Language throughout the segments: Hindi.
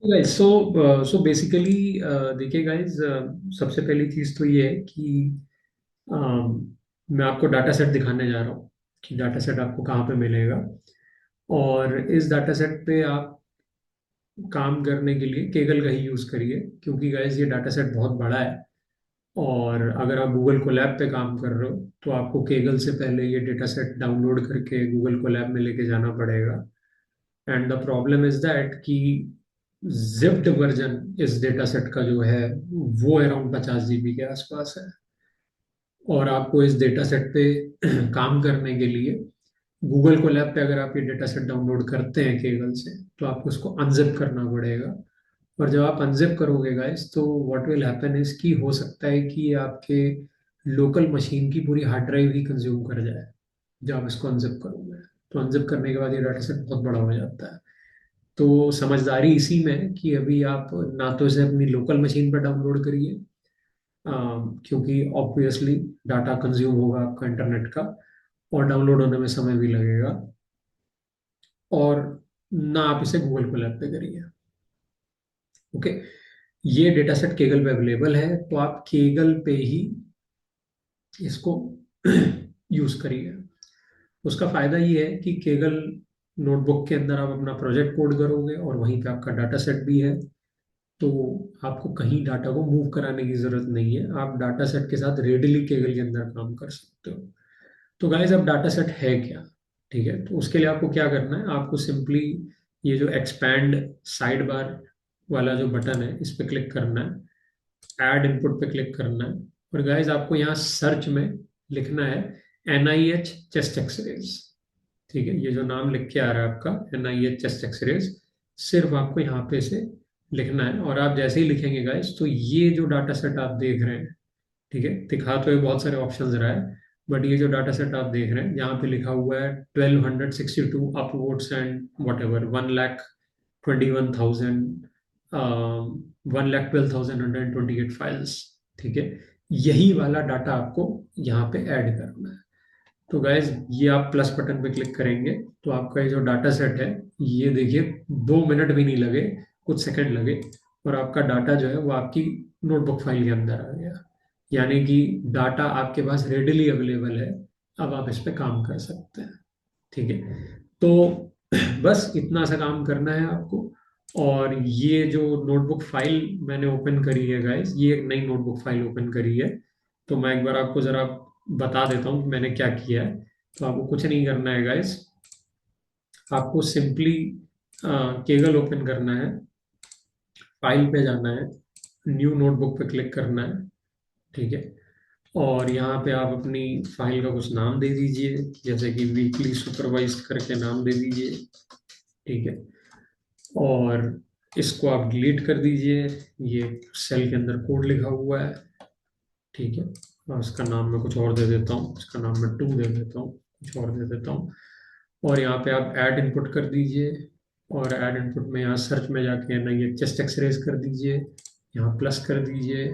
गाइस, सो बेसिकली देखिए गाइस, सबसे पहली चीज तो ये है कि मैं आपको डाटा सेट दिखाने जा रहा हूँ कि डाटा सेट आपको कहाँ पे मिलेगा। और इस डाटा सेट पे आप काम करने के लिए केगल का ही यूज करिए, क्योंकि गाइस ये डाटा सेट बहुत बड़ा है। और अगर आप गूगल कोलैब पे काम कर रहे हो तो आपको केगल से पहले ये डेटा सेट डाउनलोड करके गूगल कोलैब में लेके जाना पड़ेगा। And the problem is that कि जिप्ड वर्जन इस डेटा सेट का जो है वो अराउंड 50 GB के आसपास है। और आपको इस डेटा सेट पे काम करने के लिए गूगल कोलैब पे अगर आप ये डेटा सेट डाउनलोड करते हैं केबल से, तो आपको उसको अनजिप करना पड़ेगा। और जब आप अनजिप करोगे गाइस, तो व्हाट विल हैपन इज कि हो सकता है कि ये आपके लोकल मशीन की पूरी हार्ड ड्राइव ही कंज्यूम कर जाए जब आप इसको अनजिप करोगे। तो अनजिप करने के बाद ये डाटा सेट बहुत बड़ा हो जाता है। तो समझदारी इसी में है कि अभी आप ना तो इसे अपनी लोकल मशीन पर डाउनलोड करिए, क्योंकि ऑब्वियसली डाटा कंज्यूम होगा आपका इंटरनेट का, और डाउनलोड होने में समय भी लगेगा। और ना आप इसे गूगल कोलैब पे करिए। ओके। ये डेटा सेट केगल पे अवेलेबल है, तो आप केगल पे ही इसको यूज करिए। उसका फायदा ये है कि केगल नोटबुक के अंदर आप अपना प्रोजेक्ट कोड करोगे और वहीं पे आपका डाटा सेट भी है। तो आपको कहीं डाटा को मूव कराने की जरूरत नहीं है, आप डाटा सेट के साथ रेडीली केबल के अंदर काम कर सकते हो। तो गाइस, अब डाटा सेट है क्या? ठीक है, तो उसके लिए आपको क्या करना है, आपको सिंपली ये जो एक्सपैंड साइड बार वाला जो बटन है इस पे क्लिक करना है, ऐड इनपुट पे क्लिक करना है। और गाइस, आपको यहाँ सर्च में लिखना है NIH चेस्ट एक्सरेज। ठीक है, ये जो नाम लिख के आ रहा है आपका NIH चेस्ट एक्सरेज, सिर्फ आपको यहाँ पे से लिखना है। और आप जैसे ही लिखेंगे गाइस, तो ये जो डाटा सेट आप देख रहे हैं, ठीक है, दिखा तो ये बहुत सारे ऑप्शंस रहा है, बट ये जो डाटा सेट आप देख रहे हैं यहाँ पे लिखा हुआ है 1262 अपवोड्स एंड वट एवर 1,21,000, 1,12,128 फाइल्स। ठीक है, यही वाला डाटा आपको यहाँ पे ऐड करना है। तो गाइज, ये आप प्लस बटन पे क्लिक करेंगे तो आपका ये जो डाटा सेट है, ये देखिए 2 मिनट भी नहीं लगे, कुछ सेकंड लगे, और आपका डाटा जो है वो आपकी नोटबुक फाइल के अंदर आ गया। यानी कि डाटा आपके पास रेडिली अवेलेबल है। अब आप इस पे काम कर सकते हैं। ठीक है, तो बस इतना सा काम करना है आपको। और ये जो नोटबुक फाइल मैंने ओपन करी है गाइस, ये एक नई नोटबुक फाइल ओपन करी है। तो मैं एक बार आपको जरा बता देता हूँ कि मैंने क्या किया है। तो आपको कुछ नहीं करना है गाइस, आपको सिंपली केगल ओपन करना है, फाइल पे जाना है, न्यू नोटबुक पे क्लिक करना है। ठीक है, और यहाँ पे आप अपनी फाइल का कुछ नाम दे दीजिए, जैसे कि वीकली सुपरवाइज करके नाम दे दीजिए। ठीक है, और इसको आप डिलीट कर दीजिए। ये सेल के अंदर कोड लिखा हुआ है। ठीक है, और इसका नाम मैं कुछ और दे देता हूँ, इसका नाम मैं 2 दे देता हूँ, कुछ और दे देता हूँ। और यहाँ पे आप ऐड इनपुट कर दीजिए। और ऐड इनपुट में यहाँ सर्च में जाके है ना, ये चेस्ट एक्सरेज कर दीजिए, यहाँ प्लस कर दीजिए।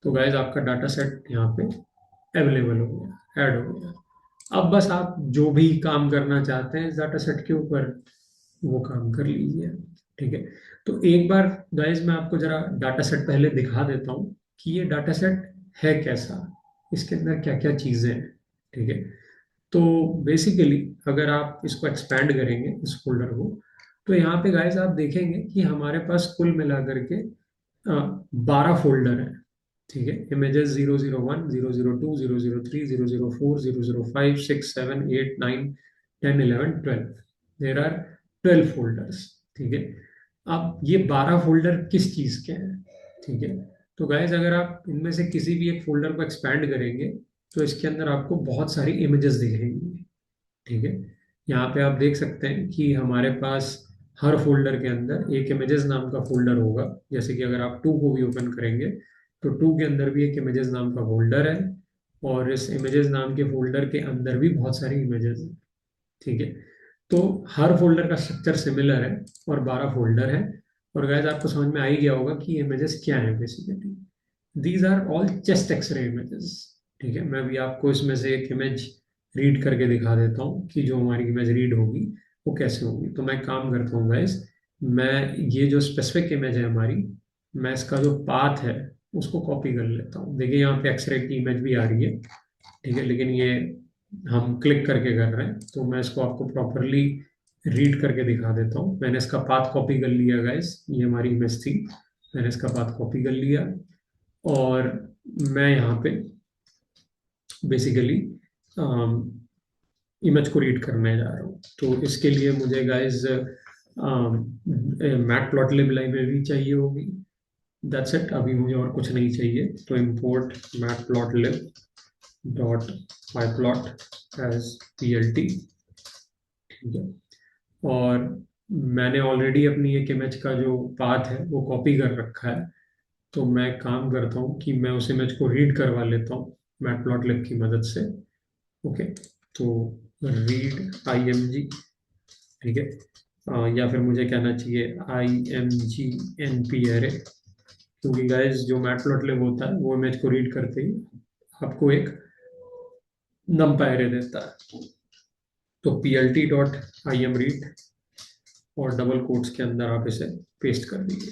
तो गाइज, आपका डाटा सेट यहाँ पे अवेलेबल हो गया, ऐड हो गया। अब बस आप जो भी काम करना चाहते हैं इस डाटा सेट के ऊपर, वो काम कर लीजिए। ठीक है, तो एक बार गाइज मैं आपको जरा डाटा सेट पहले दिखा देता हूँ कि ये डाटा सेट है कैसा, इसके अंदर क्या क्या चीजें हैं। ठीक है, तो बेसिकली अगर आप इसको एक्सपैंड करेंगे इस फोल्डर को, तो यहाँ पे गाइस आप देखेंगे कि हमारे पास कुल मिलाकर के 12 फोल्डर हैं। ठीक है, इमेजेस 001, 002, 003, 004, 005, 6, 7, 8, 9, 10, 11, 12। There are 12 folders. ठीक है, अब ये 12 फोल्डर किस चीज के हैं? ठीक है, तो गाइज अगर आप इनमें से किसी भी एक फोल्डर को एक्सपैंड करेंगे, तो इसके अंदर आपको बहुत सारी इमेजेस दिखेंगी। ठीक है, यहाँ पे आप देख सकते हैं कि हमारे पास हर फोल्डर के अंदर एक इमेजेस नाम का फोल्डर होगा। जैसे कि अगर आप 2 को भी ओपन करेंगे, तो 2 के अंदर भी एक इमेजेस नाम का फोल्डर है। और इस इमेजेस नाम के फोल्डर के अंदर भी बहुत सारी इमेजेस हैं। ठीक है, तो हर फोल्डर का स्ट्रक्चर सिमिलर है, और 12 फोल्डर है। और गाइस, आपको समझ में आ ही गया होगा कि इमेजेस क्या है basically. These are all chest x-ray images. ठीक है, मैं भी आपको इसमें से एक इमेज रीड करके दिखा देता हूँ कि जो हमारी इमेज रीड होगी वो कैसे होगी। तो मैं काम करता हूँ गाइस, मैं ये जो स्पेसिफिक इमेज है हमारी, मैं इसका जो पाथ है उसको कॉपी कर लेता हूँ। देखिए यहाँ पे एक्सरे की इमेज भी आ रही है, ठीक है, लेकिन ये हम क्लिक करके कर रहे हैं, तो मैं इसको आपको प्रॉपरली रीड करके दिखा देता हूँ। मैंने इसका पाथ कॉपी कर लिया गाइस, ये हमारी इमेज थी, मैंने इसका पाथ कॉपी कर लिया। और मैं यहाँ पे बेसिकली इमेज को रीड करने जा रहा हूँ। तो इसके लिए मुझे गाइस मैट प्लॉटलिब लाइब्रेरी चाहिए होगी। दैट्स इट, अभी मुझे और कुछ नहीं चाहिए। तो import matplotlib dot pyplot as plt, ठीक है। और मैंने ऑलरेडी अपनी एक इमेज का जो पाथ है वो कॉपी कर रखा है, तो मैं काम करता हूँ कि मैं उस इमेज को रीड करवा लेता हूँ मैटप्लॉटलिब की मदद से। ओके, तो रीड img, ठीक है, या फिर मुझे कहना चाहिए img np array, क्योंकि गाइस जो मैटप्लॉटलिब होता है वो इमेज को रीड करते ही आपको एक नंपी एरे देता है। तो plt डॉट im रीड और डबल कोट्स के अंदर आप इसे पेस्ट कर दीजिए,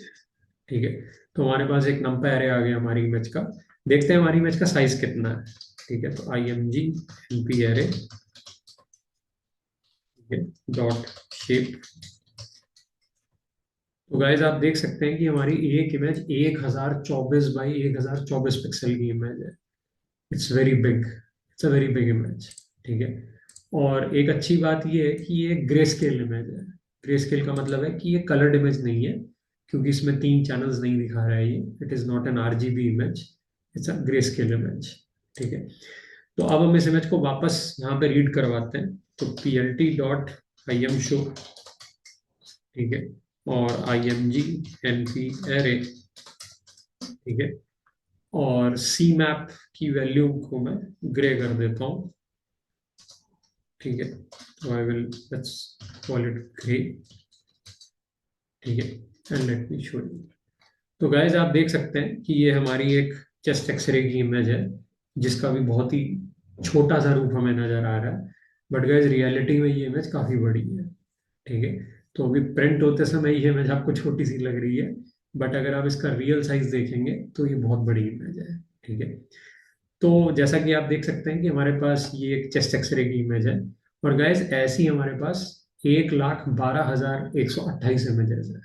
ठीक है। तो हमारे पास एक नंपी एरे आ गया हमारी इमेज का। देखते हैं हमारी इमेज का साइज कितना है, ठीक है। तो img np array, ठीक है, डॉट शेप। तो गाइज आप देख सकते हैं कि हमारी एक इमेज 1024 बाई 1024 पिक्सल की इमेज है। It's very big, it's a very big image, ठीक है। और एक अच्छी बात ये है कि ये ग्रे स्केल इमेज है। ग्रे स्केल का मतलब है कि ये कलर्ड इमेज नहीं है, क्योंकि इसमें 3 चैनल्स नहीं दिखा रहा है ये। It is not an RGB image, it's a grey scale image, ठीक है। तो अब हम इस इमेज को वापस यहाँ पे रीड करवाते हैं। तो plt डॉट im शो, ठीक है, और img np array, ठीक है, और सी मैप की वैल्यू को मैं ग्रे कर देता हूँ, ठीक है। तो I will let's call it grey, ठीक है, and let me show you. तो गाइज आप देख सकते हैं कि ये हमारी एक चेस्ट एक्सरे की इमेज है, जिसका भी बहुत ही छोटा सा रूप हमें नजर आ रहा है। बट गाइज रियलिटी में ये इमेज काफी बड़ी है, ठीक है। तो अभी प्रिंट होते समय ये इमेज आपको छोटी सी लग रही है, बट अगर आप इसका रियल साइज देखेंगे तो ये बहुत बड़ी इमेज है, ठीक है। तो जैसा कि आप देख सकते हैं कि हमारे पास ये एक चेस्ट एक्सरे की इमेज है। और गाइस ऐसी हमारे पास 1,12,128 इमेजेस है,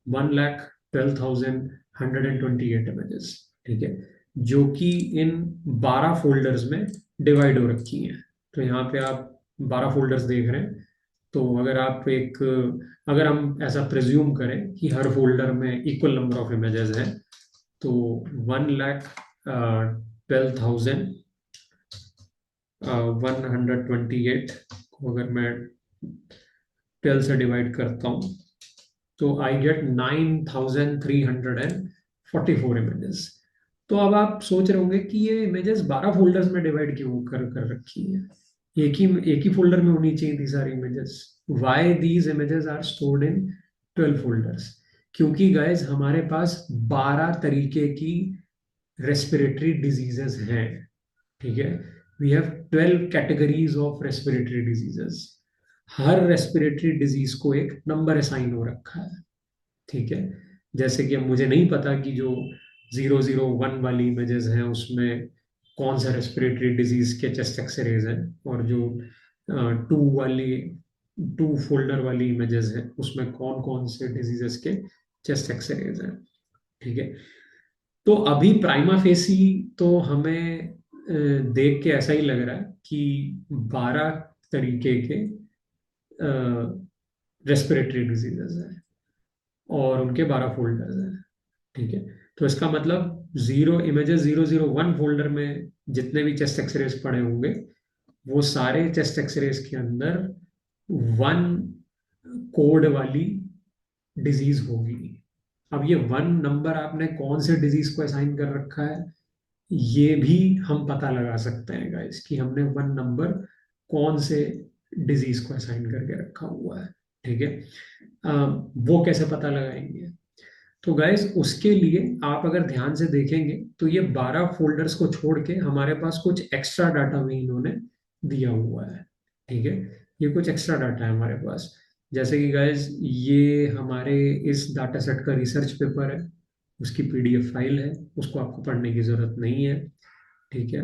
1,12,128 इमेजेस, ठीक है, जो कि इन 12 फोल्डर्स में डिवाइड हो रखी हैं। तो यहाँ पे आप 12 फोल्डर्स देख रहे हैं। तो अगर हम ऐसा प्रिज्यूम करें कि हर फोल्डर में इक्वल नंबर ऑफ इमेजेस हैं, तो 1,12,128 को अगर मैं 12 से डिवाइड करता हूँ, तो आई गेट 9,344 इमेजेस। तो अब आप सोच रहे होंगे कि ये इमेजेस 12 फोल्डर्स में डिवाइड क्यों कर कर रखी है, एक ही फोल्डर में होनी चाहिए थी सारी images. Why these images are stored in 12 folders? क्योंकि गाइज हमारे पास 12 तरीके की रेस्पिरेटरी डिजीजेस हैं, ठीक है। We have 12 categories of respiratory diseases. हर रेस्पिरेटरी डिजीज को एक नंबर असाइन हो रखा है, ठीक है। जैसे कि अब मुझे नहीं पता कि जो 001 वाली इमेजेस हैं उसमें कौन सा रेस्पिरेटरी डिजीज के चेस्ट एक्सरेज हैं, और जो 2 फोल्डर वाली इमेजेस हैं उसमें कौन कौन से डिजीजेस के चेस्ट एक्सरेज हैं, ठीक है। तो अभी प्राइमा फेसी तो हमें देख के ऐसा ही लग रहा है कि 12 तरीके के रेस्पिरेटरी डिजीजेस हैं और उनके 12 फोल्डर्स हैं, ठीक है। तो इसका मतलब 0 इमेजेस 001 फोल्डर में जितने भी चेस्ट एक्सरेज पड़े होंगे, वो सारे चेस्ट एक्सरेज के अंदर 1 कोड वाली डिजीज होगी। अब ये 1 नंबर आपने कौन से डिजीज को असाइन कर रखा है, ये भी हम पता लगा सकते हैं गाइस कि हमने 1 नंबर कौन से डिजीज को असाइन करके रखा हुआ है, ठीक है। वो कैसे पता लगाएंगे? तो गाइस उसके लिए आप अगर ध्यान से देखेंगे तो ये 12 फोल्डर्स को छोड़ के हमारे पास कुछ एक्स्ट्रा डाटा भी इन्होंने दिया हुआ है, ठीक है। ये कुछ एक्स्ट्रा डाटा है हमारे पास। जैसे कि गाइज ये हमारे इस डाटा सेट का रिसर्च पेपर है, उसकी पीडीएफ फाइल है, उसको आपको पढ़ने की जरूरत नहीं है। ठीक है।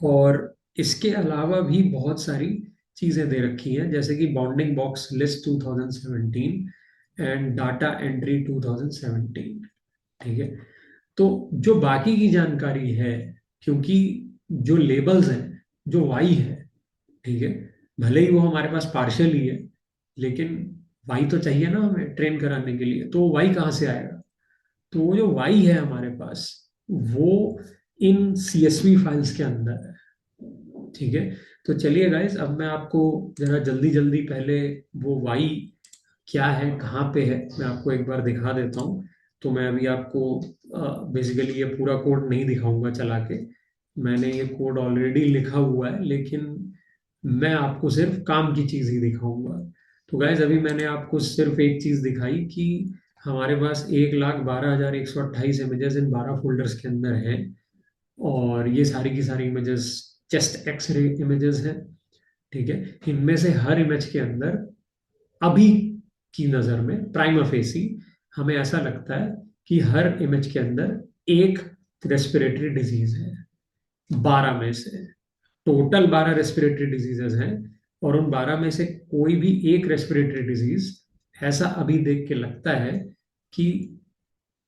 और इसके अलावा भी बहुत सारी चीजें दे रखी हैं, जैसे कि bounding box list 2017 and data entry 2017। ठीक है। तो जो बाकी की जानकारी है, क्योंकि जो लेबल्स हैं, जो वाई है, ठीक है, भले ही वो हमारे पास पार्शियली है, लेकिन वाई तो चाहिए ना हमें ट्रेन कराने के लिए, तो वाई कहाँ से आएगा? तो वो जो वाई है हमारे पास, वो इन सीएसवी फाइल्स के अंदर है। ठीक है। तो चलिए गाइस, अब मैं आपको जरा जल्दी जल्दी पहले वो वाई क्या है, कहाँ पे है, मैं आपको एक बार दिखा देता हूँ। तो मैं अभी आपको बेसिकली ये पूरा कोड नहीं दिखाऊंगा चला के, मैंने ये कोड ऑलरेडी लिखा हुआ है, लेकिन मैं आपको सिर्फ काम की चीज़ ही दिखाऊंगा। तो गाइज अभी मैंने आपको सिर्फ एक चीज़ दिखाई कि हमारे पास 1,12,128 इमेजेस इन 12 फोल्डर्स के अंदर हैं, और ये सारी की सारी इमेजेस चेस्ट एक्सरे इमेजेस हैं। ठीक है। इनमें से हर इमेज के अंदर अभी की नजर में प्राइमा फेसी हमें ऐसा लगता है कि हर इमेज के अंदर एक रेस्पिरेटरी डिजीज है। 12 में से टोटल 12 रेस्पिरेटरी डिजीजेज हैं, और उन 12 में से कोई भी एक रेस्पिरेटरी डिजीज ऐसा अभी देख के लगता है कि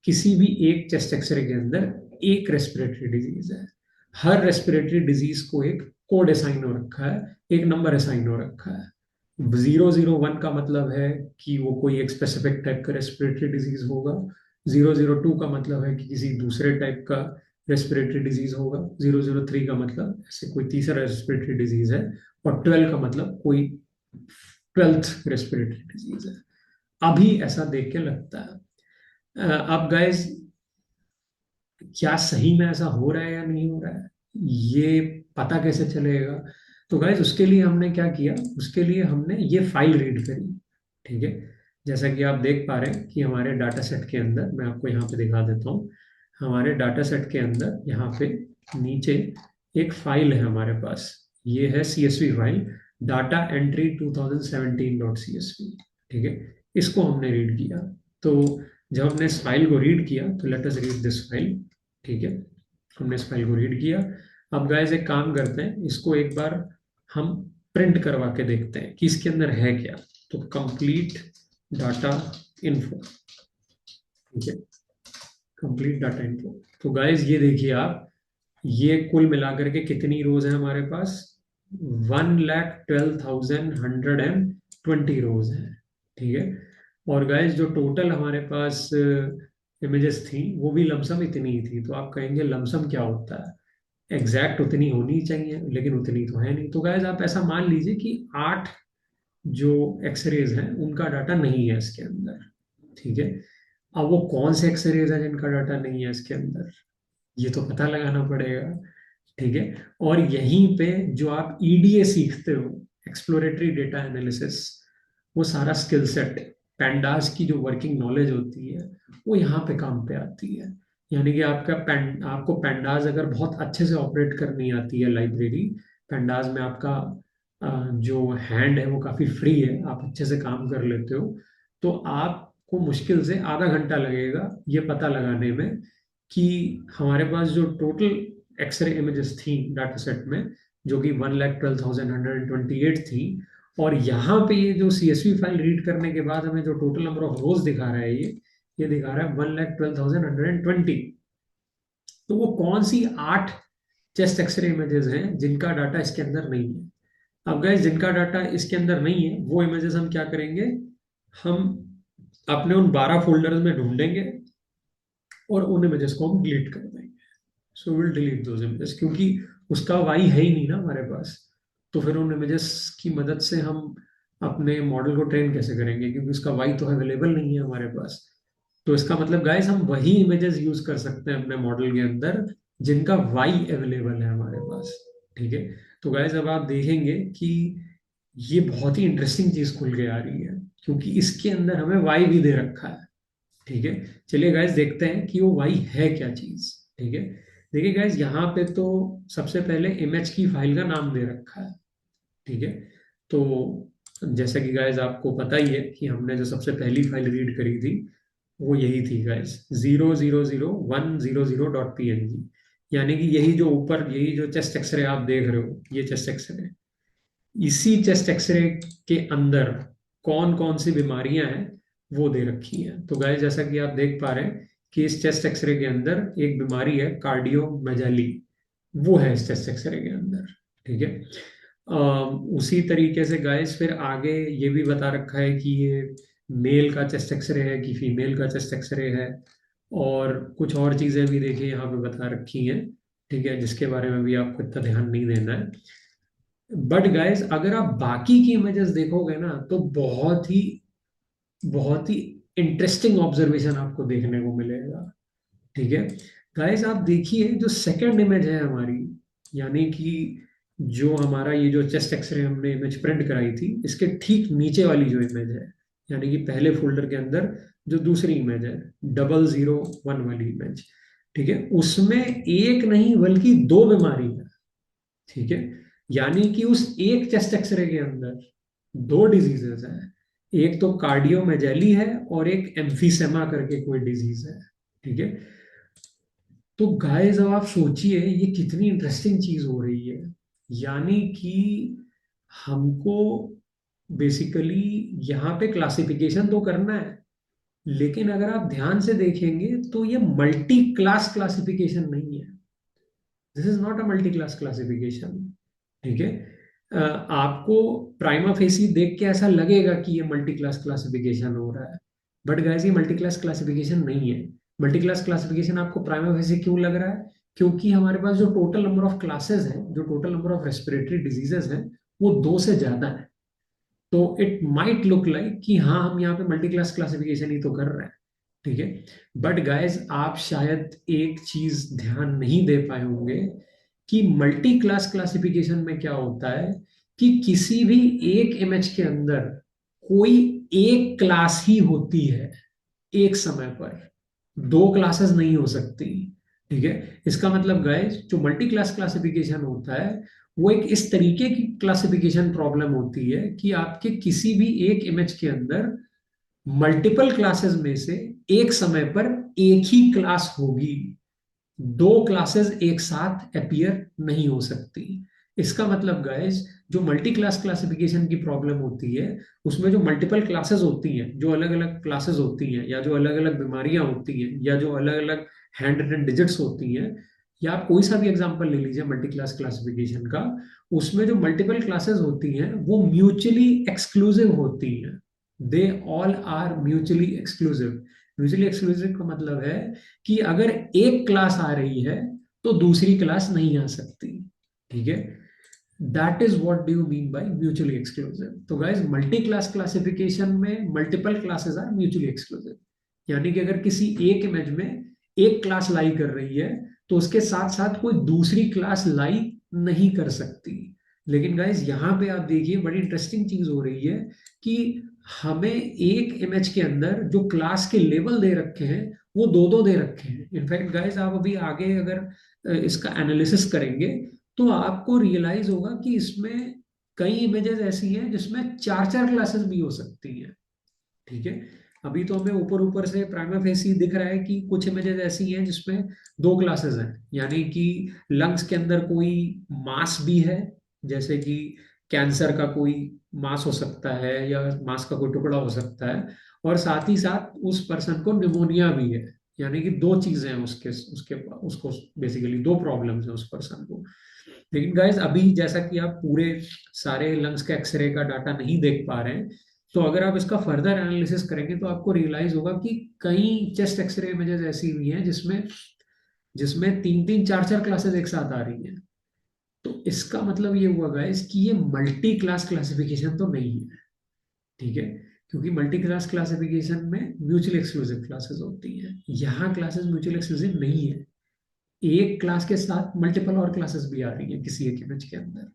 किसी भी एक चेस्ट एक्सरे के अंदर एक रेस्पिरेटरी डिजीज है। हर रेस्पिरेटरी डिजीज को एक कोड असाइन हो रखा है, एक नंबर असाइन हो रखा है। 001 का मतलब है कि वो कोई एक स्पेसिफिक टाइप का रेस्पिरेटरी डिजीज होगा। 002 का मतलब है कि किसी दूसरे टाइप का रेस्पिरेटरी डिजीज होगा। 003 का मतलब ऐसे कोई तीसरा रेस्पिरेटरी डिजीज है। और 12 का मतलब कोई 12th रेस्पिरेटरी डिजीज है। अभी ऐसा देख के लगता है। अब गाइस, क्या सही में ऐसा हो रहा है या नहीं हो रहा है, ये पता कैसे चलेगा? तो गाइज उसके लिए हमने क्या किया, उसके लिए हमने ये फाइल रीड करी। ठीक है। जैसा कि आप देख पा रहे हैं कि हमारे डाटा सेट के अंदर, मैं आपको यहाँ पे दिखा देता हूँ, हमारे डाटा सेट के अंदर यहाँ पे नीचे एक फाइल है हमारे पास। ये है CSV file, data entry 2017.csv। ठीक है। इसको हमने रीड किया। तो जब हमने इस फाइल को रीड किया, तो let us read this file. ठीक है। हमने इस फाइल को रीड किया। अब गाइस एक काम करते हैं, इसको एक बार हम प्रिंट करवा के देखते हैं कि इसके अंदर है क्या। तो कंप्लीट डाटा इन्फो। ठीक है। Complete data info. तो गाइस ये देखिए आप, ये कुल मिलाकर के कितनी रोज है हमारे पास? 1,12,120 रोज है। ठीक है। और गाइस जो टोटल हमारे पास इमेजेस थी, वो भी लमसम इतनी ही थी। तो आप कहेंगे लमसम क्या होता है? एग्जैक्ट उतनी होनी चाहिए, लेकिन उतनी तो है नहीं। तो गाइस आप ऐसा मान लीजिए कि 8 जो एक्सरेज हैं उनका डाटा नहीं है इसके अंदर। ठीक है। अब वो कौन से एक्सरेज हैं जिनका डाटा नहीं है इसके अंदर, ये तो पता लगाना पड़ेगा। ठीक है। और यहीं पे जो आप ईडीए सीखते हो, एक्सप्लोरेटरी डेटा एनालिसिस, वो सारा स्किल सेट, पैंडास की जो वर्किंग नॉलेज होती है, वो यहाँ पे काम पे आती है। यानी कि आपको पैंडास अगर बहुत अच्छे से ऑपरेट करनी आती है, लाइब्रेरी पैंडास में आपका जो हैंड है वो काफी फ्री है, आप अच्छे से काम कर लेते हो, तो आपको मुश्किल से आधा घंटा लगेगा ये पता लगाने में कि हमारे पास जो टोटल एक्सरे इमेजेस थी डाटा सेट में, जो कि 1,12,128 थी, और यहाँ पे ये जो सीएसवी फाइल रीड करने के बाद हमें जो टोटल नंबर ऑफ रोज दिखा रहा है, ये दिखा रहा है 1,12,120। तो वो कौन सी 8 चेस्ट एक्सरे इमेजेस हैं जिनका डाटा इसके अंदर नहीं है? अब गाइस जिनका डाटा इसके अंदर नहीं है, वो इमेजेस हम क्या करेंगे, हम अपने उन 12 फोल्डर्स में ढूंढेंगे और उन इमेजेस को हम डिलीट कर देंगे। So will delete those images, क्योंकि उसका वाई है ही नहीं ना हमारे पास। तो फिर उन इमेजेस की मदद से हम अपने मॉडल को ट्रेन कैसे करेंगे, क्योंकि उसका वाई तो अवेलेबल नहीं है हमारे पास। तो इसका मतलब गाइस हम वही इमेजेस यूज कर सकते हैं अपने मॉडल के अंदर जिनका वाई अवेलेबल है हमारे पास। ठीक है। तो गाइस अब आप देखेंगे कि ये बहुत ही इंटरेस्टिंग चीज खुल के आ रही है, क्योंकि इसके अंदर हमें वाई भी दे रखा है। ठीक है। चलिए गाइस देखते हैं कि वो वाई है क्या चीज। ठीक है। देखिए गाइस, यहाँ पे तो सबसे पहले इमेज की फाइल का नाम दे रखा है। ठीक है। तो जैसे कि गाइज आपको पता ही है कि हमने जो सबसे पहली फाइल रीड करी थी वो यही थी गाइज, 0000100.png। यानी कि यही जो ऊपर, यही जो चेस्ट एक्सरे आप देख रहे हो, ये चेस्ट एक्सरे, इसी चेस्ट एक्सरे के अंदर कौन कौन सी बीमारियां हैं वो दे रखी हैं। तो गाइस जैसा कि आप देख पा रहे हैं कि इस चेस्ट एक्सरे के अंदर एक बीमारी है कार्डियोमेगाली, वो है इस चेस्ट एक्सरे के अंदर। ठीक है। उसी तरीके से गाइस फिर आगे ये भी बता रखा है कि ये मेल का चेस्ट एक्सरे है कि फीमेल का चेस्ट एक्सरे है, और कुछ और चीजें भी देखिए यहाँ पे बता रखी हैं। ठीक है, जिसके बारे में भी आपको इतना ध्यान नहीं देना है। बट गाइस अगर आप बाकी की इमेजेस देखोगे ना तो बहुत ही इंटरेस्टिंग ऑब्जर्वेशन आपको देखने को मिलेगा। ठीक है। गाइस आप देखिए जो सेकंड इमेज है हमारी, यानी कि जो हमारा ये जो चेस्ट एक्सरे हमने इमेज प्रिंट कराई थी, इसके ठीक नीचे वाली जो इमेज है, यानी कि पहले फोल्डर के अंदर जो दूसरी इमेज है, 001 वाली इमेज। ठीक है, उसमें एक नहीं बल्कि दो बीमारी है। ठीक है, यानी कि उस एक चेस्ट एक्सरे के अंदर दो डिजीजेस हैं, एक तो कार्डियोमेगैली है और एक एम्फीसेमा करके कोई डिजीज है। ठीक है। तो गाइस अब आप सोचिए ये कितनी इंटरेस्टिंग चीज हो रही है। यानी कि हमको बेसिकली यहाँ पे क्लासिफिकेशन तो करना है, लेकिन अगर आप ध्यान से देखेंगे तो ये मल्टी क्लास क्लासिफिकेशन नहीं है। This is not a multi class classification. ठीक है। आपको प्राइमा फेसी देख के ऐसा लगेगा कि ये मल्टी क्लास क्लासिफिकेशन हो रहा है, बट गाइस ये मल्टी क्लास क्लासिफिकेशन नहीं है। मल्टी क्लास क्लासिफिकेशन आपको प्राइमा फेसी क्यों लग रहा है? क्योंकि हमारे पास जो टोटल नंबर ऑफ क्लासेस हैं, जो total number of respiratory diseases हैं, वो दो से ज्यादा है। तो इट माइट लुक लाइक कि हाँ हम यहाँ पे मल्टी क्लास क्लासिफिकेशन ही तो कर रहे हैं। ठीक है। बट गाइस आप शायद एक चीज ध्यान नहीं दे पाए होंगे कि मल्टी क्लास क्लासिफिकेशन में क्या होता है कि किसी भी एक इमेज के अंदर कोई एक क्लास ही होती है एक समय पर, दो क्लासेस नहीं हो सकती। ठीक है। इसका मतलब गाइस जो मल्टी क्लास क्लासिफिकेशन होता है वो एक इस तरीके की क्लासिफिकेशन प्रॉब्लम होती है कि आपके किसी भी एक इमेज के अंदर मल्टीपल क्लासेस में से एक समय पर एक ही क्लास होगी, दो क्लासेस एक साथ अपीयर नहीं हो सकती। इसका मतलब गाइस जो मल्टी क्लास क्लासिफिकेशन की प्रॉब्लम होती है उसमें जो मल्टीपल क्लासेस होती हैं, जो अलग अलग क्लासेस होती हैं, या जो अलग अलग बीमारियां होती हैं, या जो अलग अलग हैंड रिटन डिजिट्स होती हैं, या आप कोई सा भी एग्जांपल ले लीजिए मल्टी क्लास क्लासिफिकेशन का, उसमें जो मल्टीपल क्लासेस होती हैं वो म्यूचुअली एक्सक्लूसिव होती हैं। They all are mutually exclusive. Mutually exclusive का मतलब है कि अगर एक क्लास आ रही है तो दूसरी क्लास नहीं आ सकती। ठीक है। That is what do you mean by mutually exclusive. तो गाइस मल्टी क्लास क्लासिफिकेशन में multiple classes are mutually exclusive. यानी कि अगर किसी एक इमेज में एक क्लास लाई कर रही है तो उसके साथ साथ कोई दूसरी क्लास लाई नहीं कर सकती। लेकिन गाइस यहाँ पे आप देखिए बड़ी इंटरेस्टिंग चीज हो रही है कि हमें एक इमेज के अंदर जो क्लास के लेवल दे रखे हैं वो दो दो दे रखे हैं। इनफैक्ट गाइस आप अभी आगे अगर इसका एनालिसिस करेंगे तो आपको रियलाइज होगा कि इसमें कई इमेजेस ऐसी हैं जिसमें चार चार क्लासेस भी हो सकती हैं। ठीक है। अभी तो हमें ऊपर ऊपर से प्राइमा फेसी दिख रहा है कि कुछ इमेजेस ऐसी हैं जिसमें दो क्लासेस हैं, यानी कि लंग्स के अंदर कोई मास भी है, जैसे कि कैंसर का कोई मास हो सकता है या मांस का कोई टुकड़ा हो सकता है, और साथ ही साथ उस पर्सन को निमोनिया भी है। यानी कि दो चीजें हैं उसके उसके उसको बेसिकली दो प्रॉब्लम्स हैं उस पर्सन को। लेकिन गाइस अभी जैसा कि आप पूरे सारे लंग्स के एक्सरे का डाटा नहीं देख पा रहे हैं, तो अगर आप इसका फर्दर एनालिसिस करेंगे तो आपको रियलाइज होगा कि कई चेस्ट एक्सरे इमेजेस ऐसी हुई हैं जिसमें जिसमें तीन तीन चार चार क्लासेस एक साथ आ रही हैं। तो इसका मतलब ये हुआ गाइस कि ये मल्टी क्लास क्लासिफिकेशन तो नहीं है। ठीक है। क्योंकि मल्टी क्लास क्लासिफिकेशन में म्यूचुअली एक्सक्लूसिव क्लासेस होती हैं, यहाँ क्लासेस म्यूचुअली एक्सक्लूसिव नहीं है। एक क्लास के साथ मल्टीपल और क्लासेस भी आ रही है किसी एक इमेज के अंदर।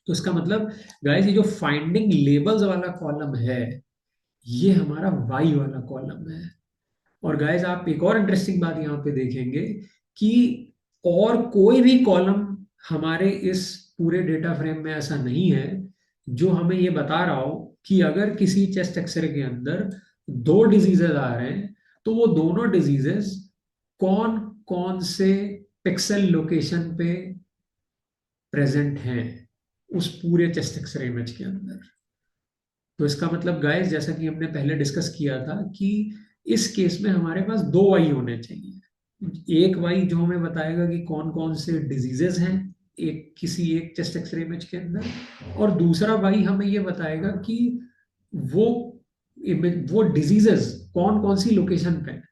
तो इसका मतलब गाइस ये जो फाइंडिंग लेबल्स वाला कॉलम है ये हमारा वाई वाला कॉलम है। और गाइस आप एक और इंटरेस्टिंग बात यहाँ पे देखेंगे कि और कोई भी कॉलम हमारे इस पूरे डेटा फ्रेम में ऐसा नहीं है जो हमें ये बता रहा हो कि अगर किसी चेस्ट एक्सरे के अंदर दो डिजीजेज आ रहे हैं, तो वो दोनों डिजीजेस कौन कौन से पिक्सल लोकेशन पे प्रेजेंट हैं उस पूरे चेस्ट एक्सरे इमेज के अंदर। तो इसका मतलब गाइस, जैसा कि हमने पहले डिस्कस किया था कि इस केस में हमारे पास दो वाई होने चाहिए। एक वाई जो हमें बताएगा कि कौन कौन से डिजीजेस हैं एक किसी एक चेस्ट एक्सरे इमेज के अंदर, और दूसरा वाई हमें ये बताएगा कि वो वो डिजीजेस कौन कौन सी लोकेशन पे हैं।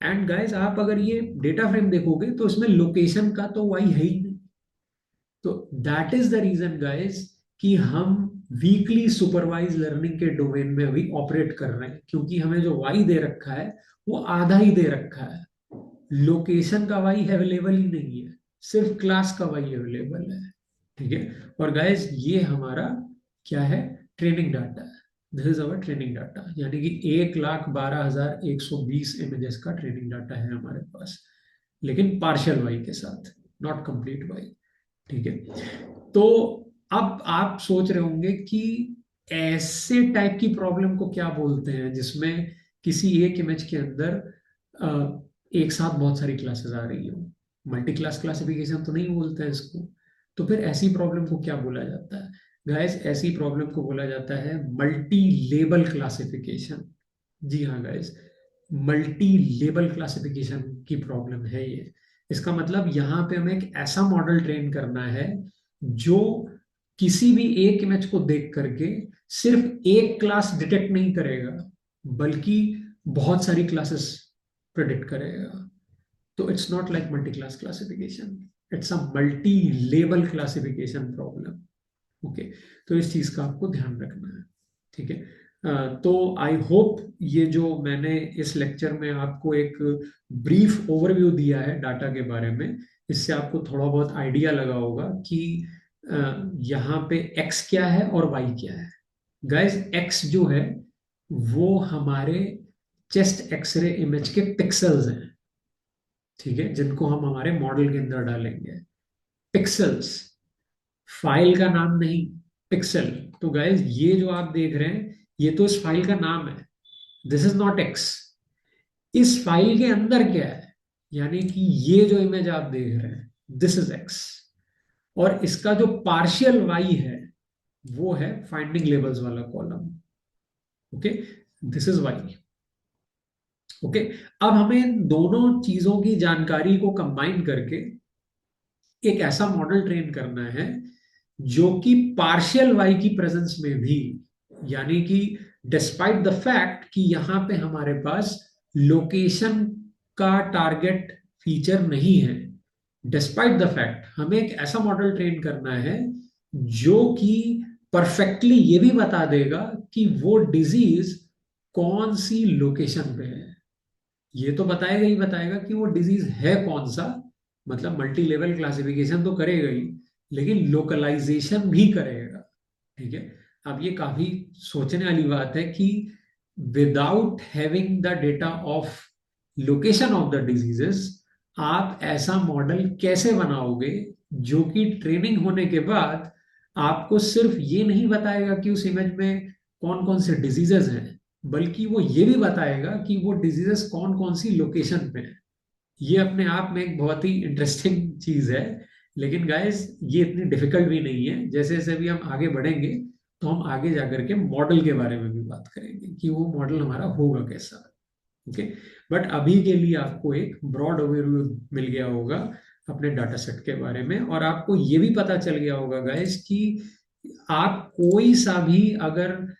एंड गाइस, आप अगर ये डेटा फ्रेम देखोगे तो इसमें लोकेशन का तो वाई है ही नहीं। तो that is the reason guys कि हम वीकली सुपरवाइज लर्निंग के डोमेन में अभी ऑपरेट कर रहे हैं, क्योंकि हमें जो वाई दे रखा है वो आधा ही दे रखा है। लोकेशन का वाई अवेलेबल ही नहीं है, सिर्फ क्लास का वाई अवेलेबल है। ठीक है। और गाइस, ये हमारा क्या है? ट्रेनिंग डाटा है। This is our training data, यानी कि 1,12,120 इमेजेस का ट्रेनिंग डाटा है हमारे पास, लेकिन पार्शियल वाई के साथ, नॉट कंप्लीट वाई। ठीक है। तो अब आप सोच रहे होंगे कि ऐसे टाइप की प्रॉब्लम को क्या बोलते हैं जिसमें किसी एक इमेज के अंदर एक साथ बहुत सारी क्लासेस आ रही हो। मल्टी क्लास क्लासिफिकेशन तो नहीं बोलते हैं इसको। तो फिर ऐसी प्रॉब्लम को क्या बोला जाता है? गाइस, ऐसी प्रॉब्लम को बोला जाता है मल्टी लेबल क्लासिफिकेशन। जी हाँ गाइस, मल्टी लेबल क्लासिफिकेशन की प्रॉब्लम है ये। इसका मतलब यहाँ पे हमें एक ऐसा मॉडल ट्रेन करना है जो किसी भी एक इमेज को देख करके सिर्फ एक क्लास डिटेक्ट नहीं करेगा, बल्कि बहुत सारी क्लासेस प्रेडिक्ट करेगा। तो it's not like multi class classification, it's a multi label classification problem. Okay. तो इस चीज का आपको ध्यान रखना है। ठीक है। तो आई होप ये जो मैंने इस लेक्चर में आपको एक ब्रीफ ओवरव्यू दिया है डाटा के बारे में, इससे आपको थोड़ा बहुत आइडिया लगा होगा कि यहाँ पे एक्स क्या है और वाई क्या है। गाइस, एक्स जो है वो हमारे चेस्ट एक्सरे इमेज के पिक्सल्स हैं। ठीक है, जिनको हम हमारे मॉडल के अंदर डालेंगे। पिक्सल्स, फाइल का नाम नहीं, पिक्सल। तो गाइस, ये जो आप देख रहे हैं ये तो इस फाइल का नाम है। This is not x. इस फाइल के अंदर क्या है, यानी कि ये जो इमेज आप देख रहे हैं दिस इज एक्स। और इसका जो पार्शियल वाई है वो है फाइंडिंग लेबल्स वाला column. Okay, this is Y. Okay. अब हमें इन दोनों चीजों की जानकारी को कंबाइन करके एक ऐसा मॉडल ट्रेन करना है जो कि पार्शियल वाई की प्रेजेंस में भी, यानी कि डिस्पाइट द फैक्ट कि यहां पे हमारे पास लोकेशन का टारगेट फीचर नहीं है, डिस्पाइट द फैक्ट हमें एक ऐसा मॉडल ट्रेन करना है जो कि परफेक्टली ये भी बता देगा कि वो डिजीज कौन सी लोकेशन पे है। ये तो बताएगा ही बताएगा कि वो डिजीज है कौन सा, मतलब मल्टी लेवल क्लासिफिकेशन तो करेगा ही, लेकिन लोकलाइजेशन भी करेगा। ठीक है। अब ये काफी सोचने वाली बात है कि without having the data of location of the diseases आप ऐसा मॉडल कैसे बनाओगे जो कि ट्रेनिंग होने के बाद आपको सिर्फ ये नहीं बताएगा कि उस इमेज में कौन कौन से डिजीजेस हैं, बल्कि वो ये भी बताएगा कि वो डिजीजेस कौन कौन सी लोकेशन पे हैं। ये अपने आप में एक बहुत ही इंटरेस्टिंग चीज है। लेकिन गाइस, ये इतनी डिफिकल्ट भी नहीं है। जैसे जैसे भी हम आगे बढ़ेंगे तो हम आगे जाकर के मॉडल के बारे में भी बात करेंगे कि वो मॉडल हमारा होगा कैसा। ओके। बट अभी के लिए आपको एक ब्रॉड ओवरव्यू मिल गया होगा अपने डाटा सेट के बारे में, और आपको ये भी पता चल गया होगा गाइस कि आप कोई सा भी अगर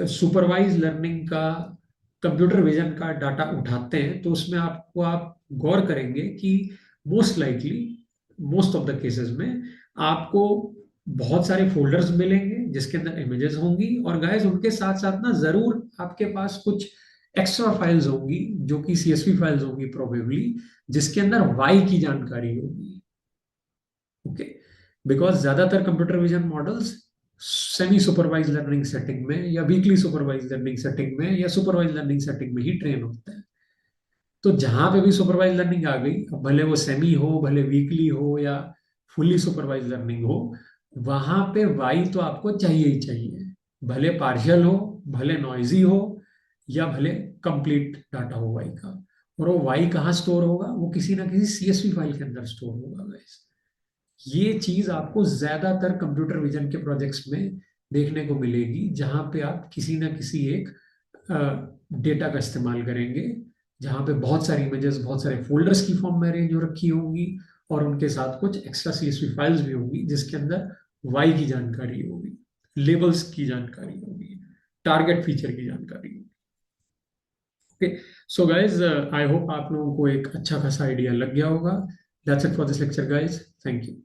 सुपरवाइज लर्निंग का, कंप्यूटर विजन का डाटा उठाते हैं तो उसमें आपको, आप गौर करेंगे कि most likely, most of the cases में आपको बहुत सारे फोल्डर्स मिलेंगे जिसके अंदर इमेजेस होंगी, और गाइस उनके साथ साथ ना जरूर आपके पास कुछ एक्स्ट्रा फाइल्स होंगी जो कि सीएसवी फाइल्स होंगी प्रोबेबली, जिसके अंदर वाई की जानकारी होगी। ओके। बिकॉज ज्यादातर computer vision models semi supervise learning setting में या वीकली सुपरवाइज लर्निंग सेटिंग में या सुपरवाइज लर्निंग सेटिंग में ही ट्रेन होते हैं। तो जहां पे भी सुपरवाइज लर्निंग आ गई, अब भले वो सेमी हो, भले वीकली हो, या फुल्ली सुपरवाइज लर्निंग हो, वहां पे वाई तो आपको चाहिए ही चाहिए, भले पार्शियल हो, भले नॉइजी हो, या भले कंप्लीट डाटा हो वाई का। और वो वाई कहाँ स्टोर होगा? वो किसी ना किसी सीएसवी फाइल के अंदर स्टोर होगा गाइस। ये चीज आपको ज्यादातर कंप्यूटर विजन के प्रोजेक्ट्स में देखने को मिलेगी, जहां पे आप किसी ना किसी एक डेटा का इस्तेमाल करेंगे, जहां पे बहुत सारी इमेजेस बहुत सारे फोल्डर्स की फॉर्म में अरेंज हो रखी होंगी, और उनके साथ कुछ एक्स्ट्रा सीएसवी फाइल्स भी होंगी जिसके अंदर वाई की जानकारी होगी, लेबल्स की जानकारी होगी, टारगेट फीचर की जानकारी होगी। Okay, so guys I hope आप लोगों को एक अच्छा खासा आइडिया लग गया होगा। That's it for this lecture guys, thank you.